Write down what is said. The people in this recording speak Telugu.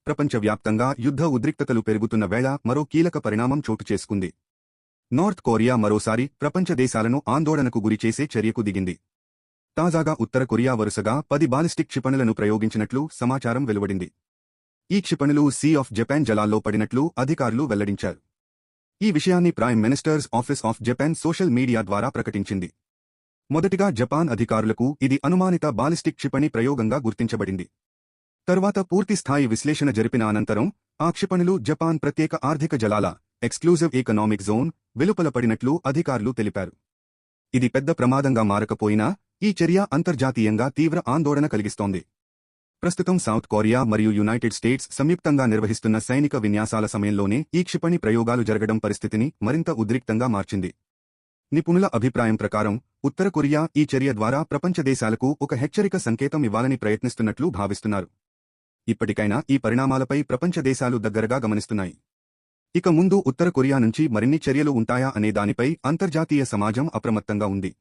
ప్రపంచవ్యాప్తంగా యుద్ధ ఉద్రిక్తతలు పెరుగుతున్న వేళ మరో కీలక పరిణామం చోటు చేసుకుంది. నార్త్ కొరియా మరోసారి ప్రపంచ దేశాలను ఆందోళనకు గురిచేసే చర్యకు దిగింది. తాజాగా ఉత్తర కొరియా వరుసగా 10 బాలిస్టిక్ క్షిపణులను ప్రయోగించినట్లు సమాచారం వెలువడింది. ఈ క్షిపణులు సీ ఆఫ్ జపాన్ జలాల్లో పడినట్లు అధికారులు వెల్లడించారు. ఈ విషయాన్ని prime ministers office of Japan social media ద్వారా ప్రకటించింది. మొదటిగా జపాన్ అధికారులకు ఇది అనుమానిత బాలిస్టిక్ క్షిపణి ప్రయోగంగా గుర్తించబడింది. తరువాత పూర్తిస్థాయి విశ్లేషణ జరిపిన అనంతరం ఆ క్షిపణులు జపాన్ ప్రత్యేక ఆర్థిక జలాల ఎక్స్క్లూజివ్ ఎకనామిక్ జోన్ వెలుపల పడినట్లు అధికారులు తెలిపారు. ఇది పెద్ద ప్రమాదంగా మారకపోయినా ఈ చర్య అంతర్జాతీయంగా తీవ్ర ఆందోళన కలిగిస్తోంది. ప్రస్తుతం సౌత్ కొరియా మరియు యునైటెడ్ స్టేట్స్ సంయుక్తంగా నిర్వహిస్తున్న సైనిక విన్యాసాల సమయంలోనే ఈ క్షిపణి ప్రయోగాలు జరగడం పరిస్థితిని మరింత ఉద్రిక్తంగా మార్చింది. నిపుణుల అభిప్రాయం ప్రకారం ఉత్తర కొరియా ఈ చర్య ద్వారా ప్రపంచ దేశాలకు ఒక హెచ్చరిక సంకేతం ఇవ్వాలని ప్రయత్నిస్తున్నట్లు భావిస్తున్నారు. ఇప్పటికైనా ఈ పరిణామాలపై ప్రపంచ దేశాలు దగ్గరగా గమనిస్తున్నాయి. ఇక ముందు ఉత్తర కొరియా నుంచి మరిన్ని చర్యలు ఉంటాయా అనే దానిపై అంతర్జాతీయ సమాజం అప్రమత్తంగా ఉంది.